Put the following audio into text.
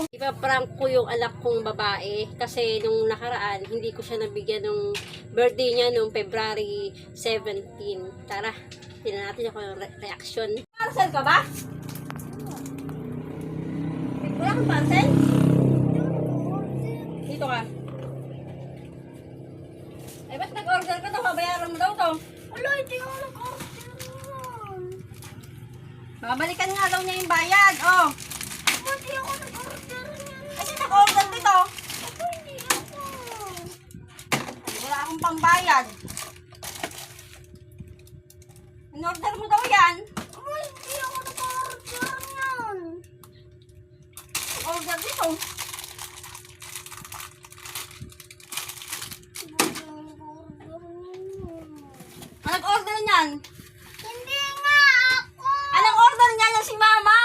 dito. Ipaprank ko yung anak kong babae kasi nung nakaraan, hindi ko siya nabigyan nung birthday niya nung February 17. Tara, tingnan natin yung reaction. Parcel ka ba? Wala kang parcel? Dito ka. Eh, ba't nag-order ka to? Babayaran mo daw to. Wala, hindi ako nag-order. Babalikan nga daw niya yung bayad. Oh. Hindi ako nag-order niyan. Kasi nag-order dito. Ako, hindi ako. Wala akong pambayad. In-order mo daw yan. Hindi ako nag-order niyan. Order dito. Nag-order niyan. Hindi nga ako. Anong order niya yung si Mama?